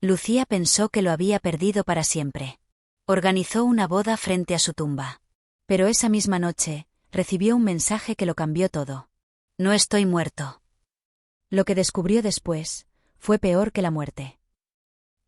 Lucía pensó que lo había perdido para siempre. Organizó una boda frente a su tumba. Pero esa misma noche, recibió un mensaje que lo cambió todo. No estoy muerto. Lo que descubrió después, fue peor que la muerte.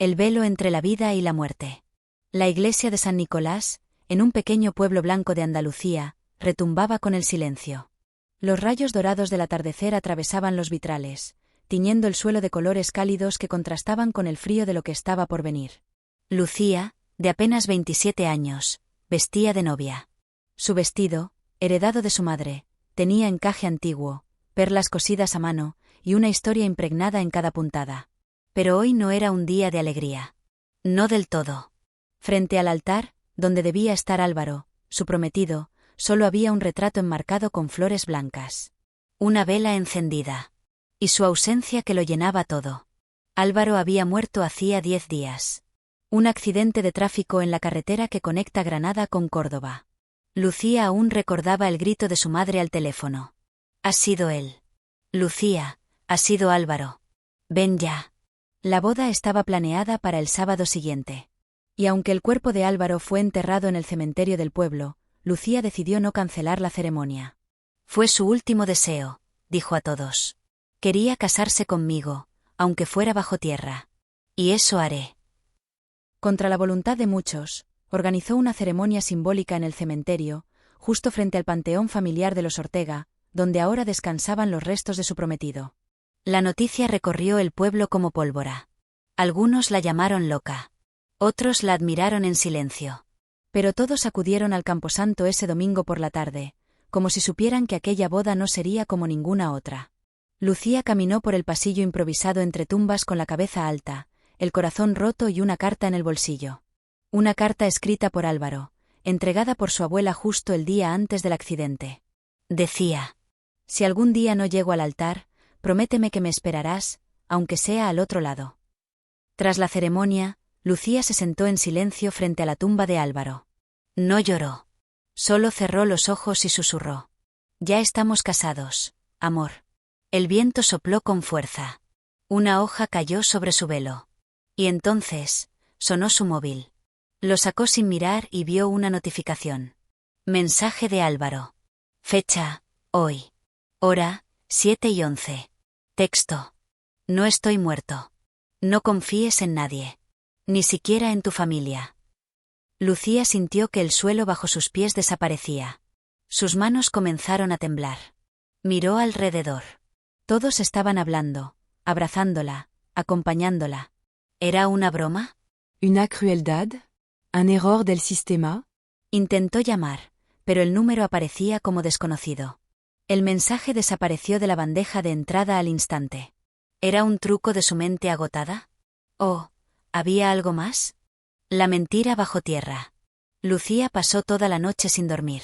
El velo entre la vida y la muerte. La iglesia de San Nicolás, en un pequeño pueblo blanco de Andalucía, retumbaba con el silencio. Los rayos dorados del atardecer atravesaban los vitrales, tiñendo el suelo de colores cálidos que contrastaban con el frío de lo que estaba por venir. Lucía, de apenas 27 años, vestía de novia. Su vestido, heredado de su madre, tenía encaje antiguo, perlas cosidas a mano, y una historia impregnada en cada puntada. Pero hoy no era un día de alegría. No del todo. Frente al altar, donde debía estar Álvaro, su prometido, solo había un retrato enmarcado con flores blancas. Una vela encendida. Y su ausencia que lo llenaba todo. Álvaro había muerto hacía 10 días. Un accidente de tráfico en la carretera que conecta Granada con Córdoba. Lucía aún recordaba el grito de su madre al teléfono. «Ha sido él. Lucía, ha sido Álvaro. Ven ya». La boda estaba planeada para el sábado siguiente. Y aunque el cuerpo de Álvaro fue enterrado en el cementerio del pueblo, Lucía decidió no cancelar la ceremonia. Fue su último deseo, dijo a todos. Quería casarse conmigo, aunque fuera bajo tierra. Y eso haré. Contra la voluntad de muchos, organizó una ceremonia simbólica en el cementerio, justo frente al panteón familiar de los Ortega, donde ahora descansaban los restos de su prometido. La noticia recorrió el pueblo como pólvora. Algunos la llamaron loca. Otros la admiraron en silencio. Pero todos acudieron al camposanto ese domingo por la tarde, como si supieran que aquella boda no sería como ninguna otra. Lucía caminó por el pasillo improvisado entre tumbas con la cabeza alta, el corazón roto y una carta en el bolsillo. Una carta escrita por Álvaro, entregada por su abuela justo el día antes del accidente. Decía: «Si algún día no llego al altar, prométeme que me esperarás, aunque sea al otro lado». Tras la ceremonia, Lucía se sentó en silencio frente a la tumba de Álvaro. No lloró. Solo cerró los ojos y susurró: «Ya estamos casados, amor». El viento sopló con fuerza. Una hoja cayó sobre su velo. Y entonces, sonó su móvil. Lo sacó sin mirar y vio una notificación. Mensaje de Álvaro. Fecha: hoy. Hora: 7:11. Texto: no estoy muerto. No confíes en nadie. Ni siquiera en tu familia. Lucía sintió que el suelo bajo sus pies desaparecía. Sus manos comenzaron a temblar. Miró alrededor. Todos estaban hablando, abrazándola, acompañándola. ¿Era una broma? ¿Una crueldad? ¿Un error del sistema? Intentó llamar, pero el número aparecía como desconocido. El mensaje desapareció de la bandeja de entrada al instante. ¿Era un truco de su mente agotada? ¿O había algo más? La mentira bajo tierra. Lucía pasó toda la noche sin dormir.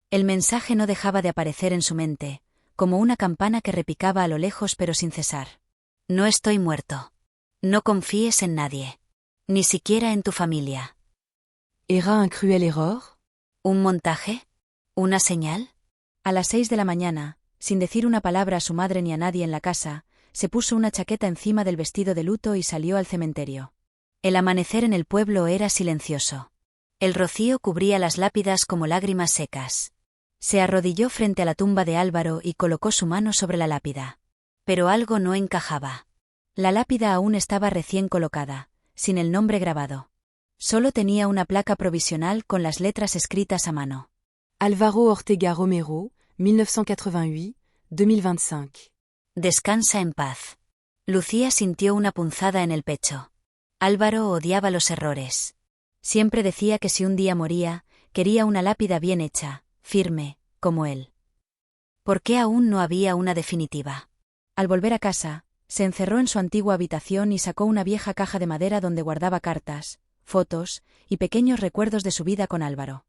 El mensaje no dejaba de aparecer en su mente, como una campana que repicaba a lo lejos pero sin cesar. No estoy muerto. No confíes en nadie. Ni siquiera en tu familia. ¿Era un cruel error? ¿Un montaje? ¿Una señal? A las 6 de la mañana, sin decir una palabra a su madre ni a nadie en la casa, se puso una chaqueta encima del vestido de luto y salió al cementerio. El amanecer en el pueblo era silencioso. El rocío cubría las lápidas como lágrimas secas. Se arrodilló frente a la tumba de Álvaro y colocó su mano sobre la lápida. Pero algo no encajaba. La lápida aún estaba recién colocada, sin el nombre grabado. Solo tenía una placa provisional con las letras escritas a mano. Álvaro Ortega Romero, 1988-2025. Descansa en paz. Lucía sintió una punzada en el pecho. Álvaro odiaba los errores. Siempre decía que si un día moría, quería una lápida bien hecha, firme, como él. ¿Por qué aún no había una definitiva? Al volver a casa, se encerró en su antigua habitación y sacó una vieja caja de madera donde guardaba cartas, fotos y pequeños recuerdos de su vida con Álvaro.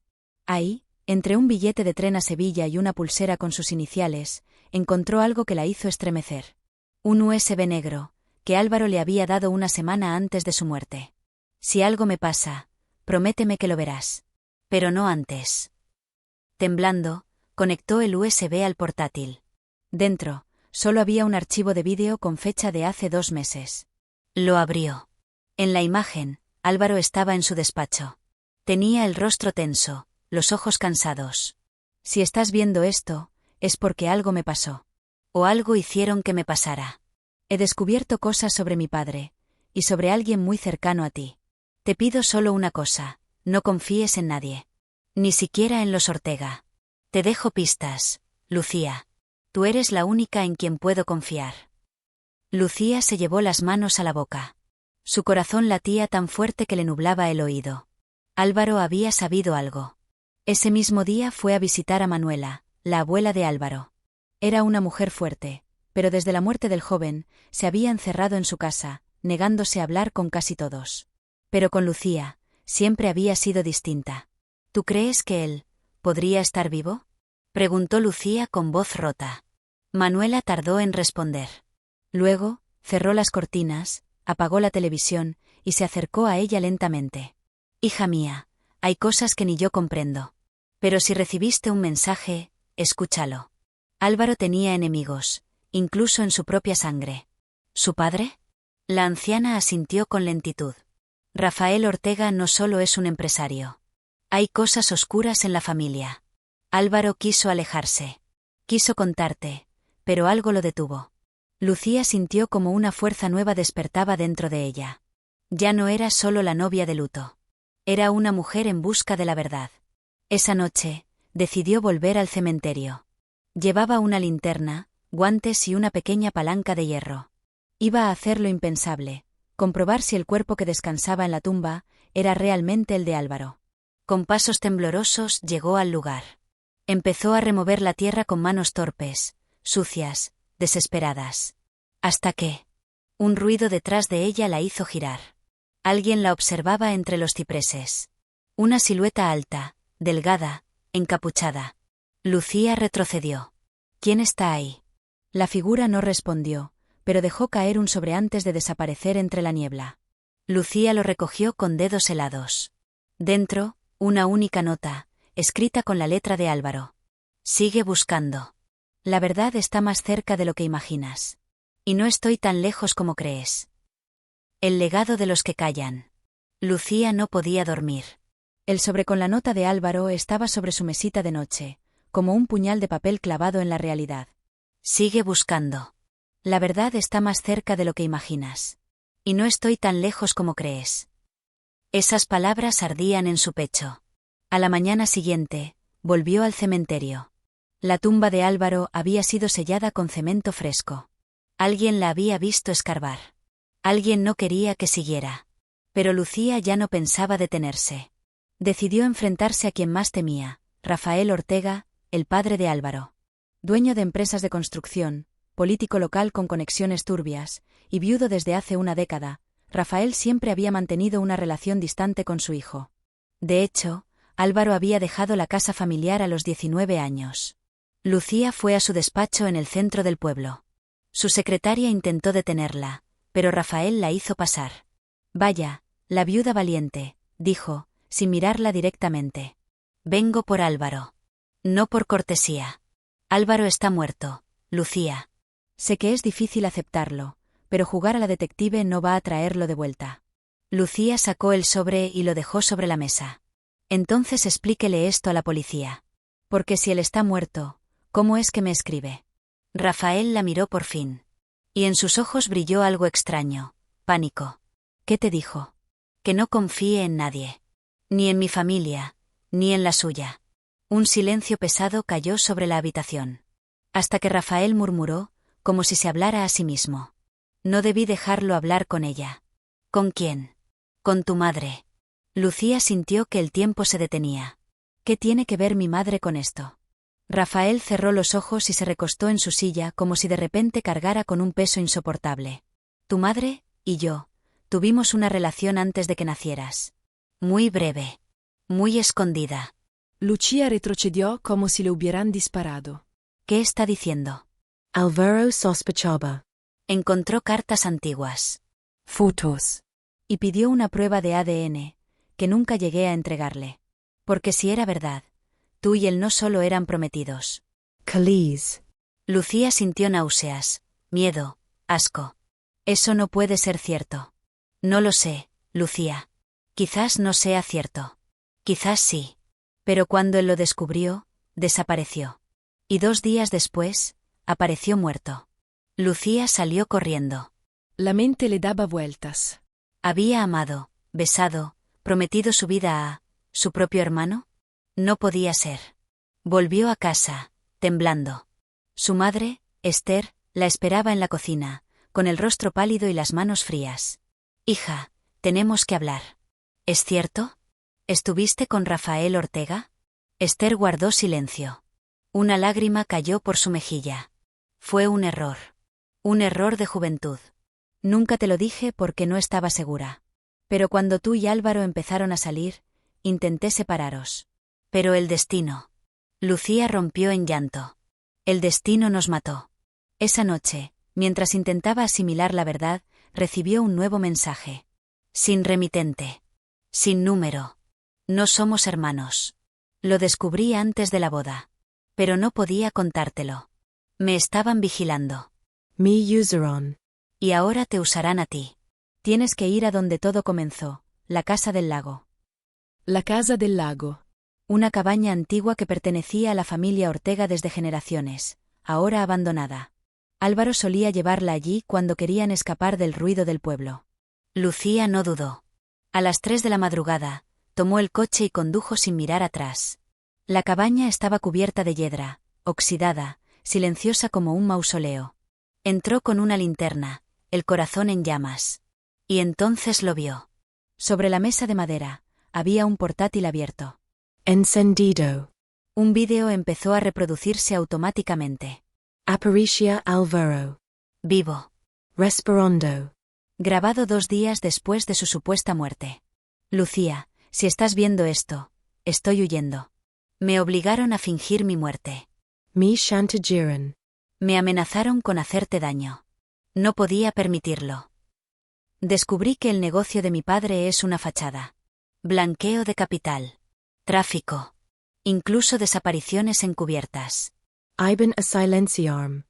Ahí, entre un billete de tren a Sevilla y una pulsera con sus iniciales, encontró algo que la hizo estremecer. Un USB negro, que Álvaro le había dado una semana antes de su muerte. Si algo me pasa, prométeme que lo verás. Pero no antes. Temblando, conectó el USB al portátil. Dentro, solo había un archivo de vídeo con fecha de hace 2 meses. Lo abrió. En la imagen, Álvaro estaba en su despacho. Tenía el rostro tenso, los ojos cansados. Si estás viendo esto, es porque algo me pasó. O algo hicieron que me pasara. He descubierto cosas sobre mi padre, y sobre alguien muy cercano a ti. Te pido solo una cosa, no confíes en nadie. Ni siquiera en los Ortega. Te dejo pistas, Lucía. Tú eres la única en quien puedo confiar. Lucía se llevó las manos a la boca. Su corazón latía tan fuerte que le nublaba el oído. Álvaro había sabido algo. Ese mismo día fue a visitar a Manuela, la abuela de Álvaro. Era una mujer fuerte, pero desde la muerte del joven, se había encerrado en su casa, negándose a hablar con casi todos. Pero con Lucía, siempre había sido distinta. ¿Tú crees que él podría estar vivo?, preguntó Lucía con voz rota. Manuela tardó en responder. Luego, cerró las cortinas, apagó la televisión, y se acercó a ella lentamente. Hija mía, hay cosas que ni yo comprendo. Pero si recibiste un mensaje, escúchalo. Álvaro tenía enemigos, incluso en su propia sangre. ¿Su padre? La anciana asintió con lentitud. Rafael Ortega no solo es un empresario. Hay cosas oscuras en la familia. Álvaro quiso alejarse. Quiso contarte, pero algo lo detuvo. Lucía sintió como una fuerza nueva despertaba dentro de ella. Ya no era solo la novia de luto. Era una mujer en busca de la verdad. Esa noche, decidió volver al cementerio. Llevaba una linterna, guantes y una pequeña palanca de hierro. Iba a hacer lo impensable, comprobar si el cuerpo que descansaba en la tumba era realmente el de Álvaro. Con pasos temblorosos llegó al lugar. Empezó a remover la tierra con manos torpes, sucias, desesperadas. Hasta que un ruido detrás de ella la hizo girar. Alguien la observaba entre los cipreses. Una silueta alta, delgada, encapuchada. Lucía retrocedió. ¿Quién está ahí? La figura no respondió, pero dejó caer un sobre antes de desaparecer entre la niebla. Lucía lo recogió con dedos helados. Dentro, una única nota, escrita con la letra de Álvaro. Sigue buscando. La verdad está más cerca de lo que imaginas. Y no estoy tan lejos como crees. El legado de los que callan. Lucía no podía dormir. El sobre con la nota de Álvaro estaba sobre su mesita de noche, como un puñal de papel clavado en la realidad. Sigue buscando. La verdad está más cerca de lo que imaginas. Y no estoy tan lejos como crees. Esas palabras ardían en su pecho. A la mañana siguiente, volvió al cementerio. La tumba de Álvaro había sido sellada con cemento fresco. Alguien la había visto escarbar. Alguien no quería que siguiera. Pero Lucía ya no pensaba detenerse. Decidió enfrentarse a quien más temía, Rafael Ortega, el padre de Álvaro. Dueño de empresas de construcción, político local con conexiones turbias, y viudo desde hace una década, Rafael siempre había mantenido una relación distante con su hijo. De hecho, Álvaro había dejado la casa familiar a los 19 años. Lucía fue a su despacho en el centro del pueblo. Su secretaria intentó detenerla, pero Rafael la hizo pasar. Vaya, la viuda valiente, dijo, sin mirarla directamente. Vengo por Álvaro. No por cortesía. Álvaro está muerto, Lucía. Sé que es difícil aceptarlo, pero jugar a la detective no va a traerlo de vuelta. Lucía sacó el sobre y lo dejó sobre la mesa. Entonces explíquele esto a la policía. Porque si él está muerto, ¿cómo es que me escribe? Rafael la miró por fin. Y en sus ojos brilló algo extraño, pánico. ¿Qué te dijo? Que no confíe en nadie. Ni en mi familia, ni en la suya. Un silencio pesado cayó sobre la habitación. Hasta que Rafael murmuró, como si se hablara a sí mismo. No debí dejarlo hablar con ella. ¿Con quién? Con tu madre. Lucía sintió que el tiempo se detenía. ¿Qué tiene que ver mi madre con esto? Rafael cerró los ojos y se recostó en su silla como si de repente cargara con un peso insoportable. Tu madre y yo tuvimos una relación antes de que nacieras. Muy breve. Muy escondida. Lucía retrocedió como si le hubieran disparado. ¿Qué está diciendo? Álvaro sospechaba. Encontró cartas antiguas. Fotos. Y pidió una prueba de ADN, que nunca llegué a entregarle. Porque si era verdad, tú y él no solo eran prometidos. Calís. Lucía sintió náuseas, miedo, asco. Eso no puede ser cierto. No lo sé, Lucía. Quizás no sea cierto. Quizás sí. Pero cuando él lo descubrió, desapareció. Y 2 días después, apareció muerto. Lucía salió corriendo. La mente le daba vueltas. ¿Había amado, besado, prometido su vida a su propio hermano? No podía ser. Volvió a casa, temblando. Su madre, Esther, la esperaba en la cocina, con el rostro pálido y las manos frías. Hija, tenemos que hablar. ¿Es cierto? ¿Estuviste con Rafael Ortega? Esther guardó silencio. Una lágrima cayó por su mejilla. Fue un error. Un error de juventud. Nunca te lo dije porque no estaba segura. Pero cuando tú y Álvaro empezaron a salir, intenté separaros. Pero el destino. Lucía rompió en llanto. El destino nos mató. Esa noche, mientras intentaba asimilar la verdad, recibió un nuevo mensaje. Sin remitente. Sin número. No somos hermanos. Lo descubrí antes de la boda. Pero no podía contártelo. Me estaban vigilando. Me usaron. Y ahora te usarán a ti. Tienes que ir a donde todo comenzó, la casa del lago. La casa del lago. Una cabaña antigua que pertenecía a la familia Ortega desde generaciones, ahora abandonada. Álvaro solía llevarla allí cuando querían escapar del ruido del pueblo. Lucía no dudó. A las 3 de la madrugada, tomó el coche y condujo sin mirar atrás. La cabaña estaba cubierta de hiedra, oxidada, silenciosa como un mausoleo. Entró con una linterna, el corazón en llamas. Y entonces lo vio. Sobre la mesa de madera, había un portátil abierto. Encendido. Un vídeo empezó a reproducirse automáticamente. Aparicia Álvaro. Vivo. Respirando. Grabado 2 días después de su supuesta muerte. Lucía, si estás viendo esto, estoy huyendo. Me obligaron a fingir mi muerte. Me chantagearon. Me amenazaron con hacerte daño. No podía permitirlo. Descubrí que el negocio de mi padre es una fachada. Blanqueo de capital. Tráfico. Incluso desapariciones encubiertas. Iban a silenciarme.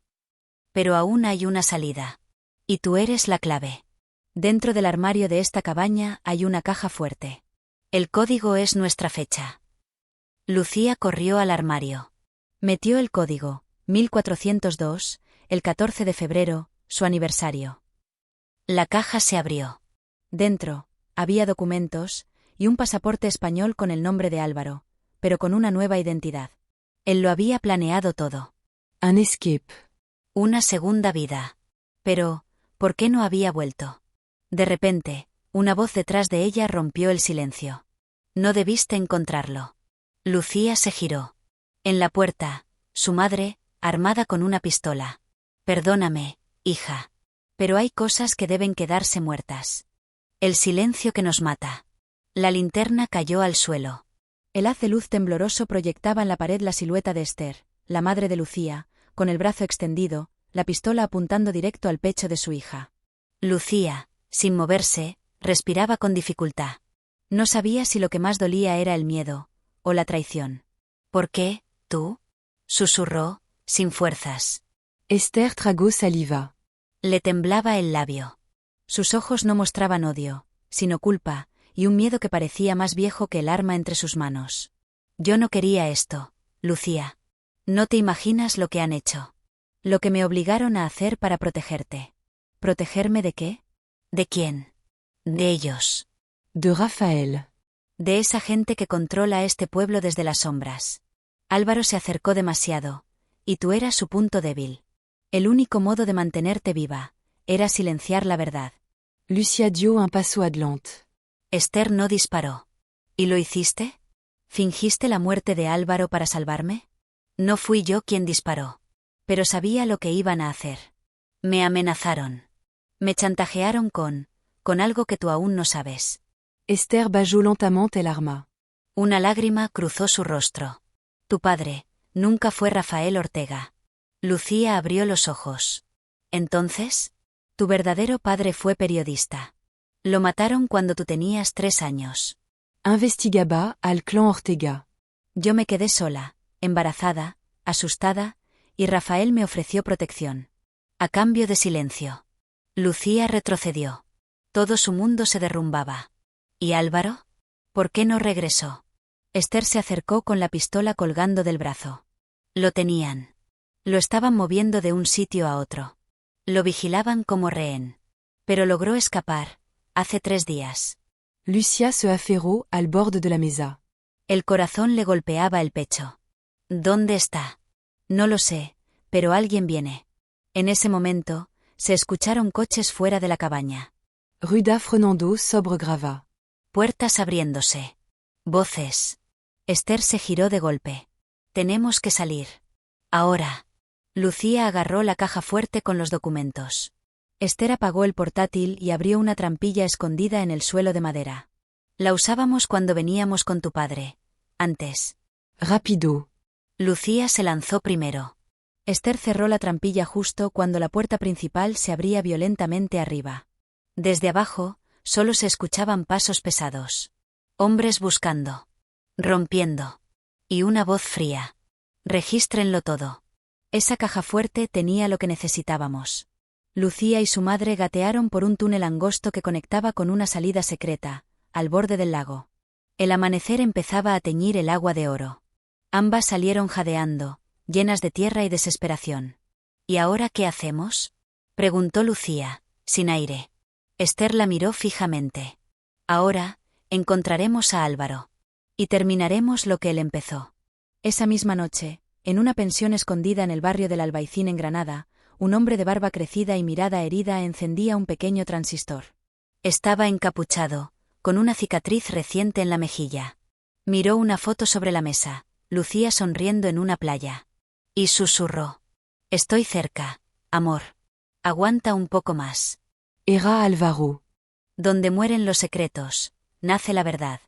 Pero aún hay una salida. Y tú eres la clave. Dentro del armario de esta cabaña hay una caja fuerte. El código es nuestra fecha. Lucía corrió al armario. Metió el código, 1402, el 14 de febrero, su aniversario. La caja se abrió. Dentro, había documentos, y un pasaporte español con el nombre de Álvaro, pero con una nueva identidad. Él lo había planeado todo. Un escape. Una segunda vida. Pero, ¿por qué no había vuelto? De repente, una voz detrás de ella rompió el silencio. No debiste encontrarlo. Lucía se giró. En la puerta, su madre, armada con una pistola. Perdóname, hija. Pero hay cosas que deben quedarse muertas. El silencio que nos mata. La linterna cayó al suelo. El haz de luz tembloroso proyectaba en la pared la silueta de Esther, la madre de Lucía, con el brazo extendido, la pistola apuntando directo al pecho de su hija. Lucía, sin moverse, respiraba con dificultad. No sabía si lo que más dolía era el miedo, o la traición. ¿Por qué, tú? Susurró, sin fuerzas. Esther tragó saliva. Le temblaba el labio. Sus ojos no mostraban odio, sino culpa, y un miedo que parecía más viejo que el arma entre sus manos. Yo no quería esto, Lucía. No te imaginas lo que han hecho. Lo que me obligaron a hacer para protegerte. ¿Protegerme de qué? ¿De quién? De ellos. De Rafael. De esa gente que controla este pueblo desde las sombras. Álvaro se acercó demasiado, y tú eras su punto débil. El único modo de mantenerte viva era silenciar la verdad. Lucía dio un paso adelante. Esther no disparó. ¿Y lo hiciste? ¿Fingiste la muerte de Álvaro para salvarme? No fui yo quien disparó. Pero sabía lo que iban a hacer. Me amenazaron. Me chantajearon con algo que tú aún no sabes. Esther bajó lentamente el arma. Una lágrima cruzó su rostro. Tu padre nunca fue Rafael Ortega. Lucía abrió los ojos. Entonces, tu verdadero padre fue periodista. Lo mataron cuando tú tenías 3 años. Investigaba al clan Ortega. Yo me quedé sola, embarazada, asustada, y Rafael me ofreció protección. A cambio de silencio. Lucía retrocedió. Todo su mundo se derrumbaba. ¿Y Álvaro? ¿Por qué no regresó? Esther se acercó con la pistola colgando del brazo. Lo tenían. Lo estaban moviendo de un sitio a otro. Lo vigilaban como rehén. Pero logró escapar, hace 3 días. Lucia se aferró al borde de la mesa. El corazón le golpeaba el pecho. ¿Dónde está? No lo sé, pero alguien viene. En ese momento, se escucharon coches fuera de la cabaña. Ruda Fernando sobre grava. Puertas abriéndose. Voces. Esther se giró de golpe. Tenemos que salir. Ahora. Lucía agarró la caja fuerte con los documentos. Esther apagó el portátil y abrió una trampilla escondida en el suelo de madera. La usábamos cuando veníamos con tu padre. Antes. Rapido. Lucía se lanzó primero. Esther cerró la trampilla justo cuando la puerta principal se abría violentamente arriba. Desde abajo, solo se escuchaban pasos pesados. Hombres buscando. Rompiendo. Y una voz fría. Regístrenlo todo. Esa caja fuerte tenía lo que necesitábamos. Lucía y su madre gatearon por un túnel angosto que conectaba con una salida secreta, al borde del lago. El amanecer empezaba a teñir el agua de oro. Ambas salieron jadeando, llenas de tierra y desesperación. ¿Y ahora qué hacemos?, preguntó Lucía, sin aire. Esther la miró fijamente. Ahora, encontraremos a Álvaro. Y terminaremos lo que él empezó. Esa misma noche, en una pensión escondida en el barrio del Albaicín en Granada, un hombre de barba crecida y mirada herida encendía un pequeño transistor. Estaba encapuchado, con una cicatriz reciente en la mejilla. Miró una foto sobre la mesa, Lucía sonriendo en una playa. Y susurró. Estoy cerca, amor. Aguanta un poco más. Era Álvaro. Donde mueren los secretos, nace la verdad.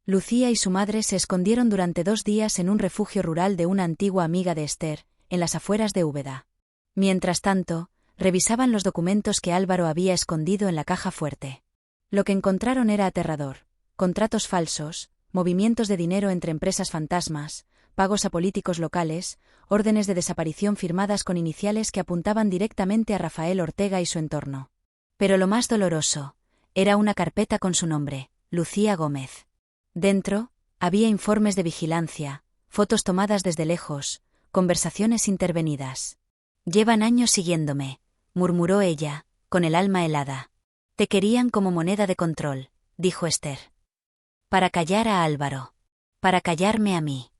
Lucía y su madre se escondieron durante 2 días en un refugio rural de una antigua amiga de Esther, en las afueras de Úbeda. Mientras tanto, revisaban los documentos que Álvaro había escondido en la caja fuerte. Lo que encontraron era aterrador: contratos falsos, movimientos de dinero entre empresas fantasmas, pagos a políticos locales, órdenes de desaparición firmadas con iniciales que apuntaban directamente a Rafael Ortega y su entorno. Pero lo más doloroso era una carpeta con su nombre, Lucía Gómez. Dentro, había informes de vigilancia, fotos tomadas desde lejos, conversaciones intervenidas. «Llevan años siguiéndome», murmuró ella, con el alma helada. «Te querían como moneda de control», dijo Esther. «Para callar a Álvaro. Para callarme a mí».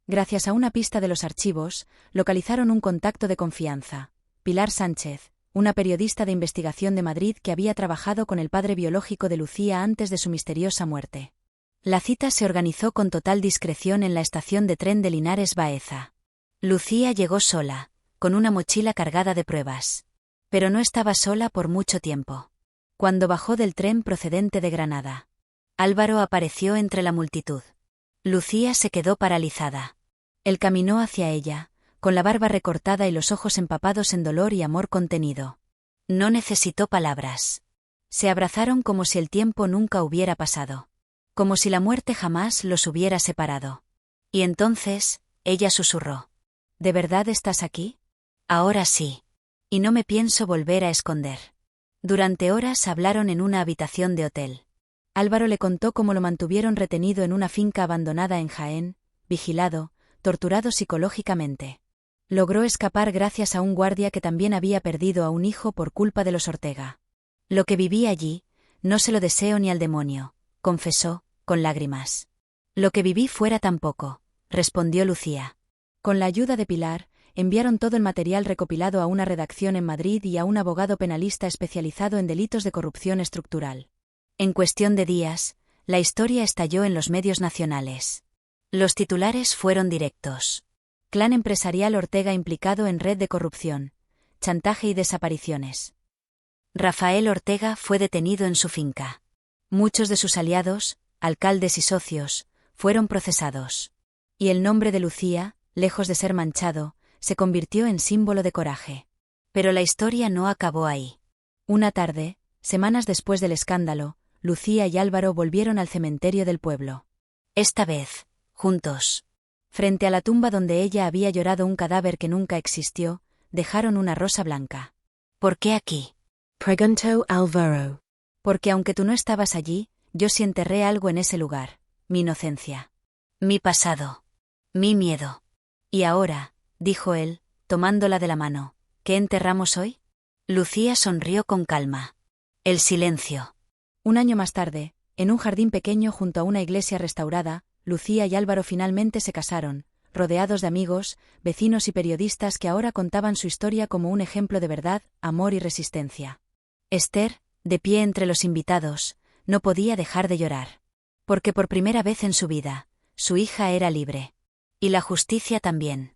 Gracias a una pista de los archivos, localizaron un contacto de confianza, Pilar Sánchez, una periodista de investigación de Madrid que había trabajado con el padre biológico de Lucía antes de su misteriosa muerte. La cita se organizó con total discreción en la estación de tren de Linares Baeza. Lucía llegó sola, con una mochila cargada de pruebas. Pero no estaba sola por mucho tiempo. Cuando bajó del tren procedente de Granada, Álvaro apareció entre la multitud. Lucía se quedó paralizada. Él caminó hacia ella, con la barba recortada y los ojos empapados en dolor y amor contenido. No necesitó palabras. Se abrazaron como si el tiempo nunca hubiera pasado. Como si la muerte jamás los hubiera separado. Y entonces, ella susurró. ¿De verdad estás aquí? Ahora sí. Y no me pienso volver a esconder. Durante horas hablaron en una habitación de hotel. Álvaro le contó cómo lo mantuvieron retenido en una finca abandonada en Jaén, vigilado, torturado psicológicamente. Logró escapar gracias a un guardia que también había perdido a un hijo por culpa de los Ortega. Lo que viví allí, no se lo deseo ni al demonio, confesó, con lágrimas. Lo que viví fuera tampoco, respondió Lucía. Con la ayuda de Pilar, enviaron todo el material recopilado a una redacción en Madrid y a un abogado penalista especializado en delitos de corrupción estructural. En cuestión de días, la historia estalló en los medios nacionales. Los titulares fueron directos. Clan empresarial Ortega implicado en red de corrupción, chantaje y desapariciones. Rafael Ortega fue detenido en su finca. Muchos de sus aliados, alcaldes y socios, fueron procesados. Y el nombre de Lucía, lejos de ser manchado, se convirtió en símbolo de coraje. Pero la historia no acabó ahí. Una tarde, semanas después del escándalo, Lucía y Álvaro volvieron al cementerio del pueblo. Esta vez, juntos. Frente a la tumba donde ella había llorado un cadáver que nunca existió, dejaron una rosa blanca. ¿Por qué aquí?, Preguntó Álvaro. Porque aunque tú no estabas allí, Yo sí enterré algo en ese lugar, mi inocencia. Mi pasado. Mi miedo. Y ahora, dijo él, tomándola de la mano, ¿qué enterramos hoy? Lucía sonrió con calma. El silencio. Un año más tarde, en un jardín pequeño junto a una iglesia restaurada, Lucía y Álvaro finalmente se casaron, rodeados de amigos, vecinos y periodistas que ahora contaban su historia como un ejemplo de verdad, amor y resistencia. Esther, de pie entre los invitados, no podía dejar de llorar. Porque por primera vez en su vida, su hija era libre. Y la justicia también.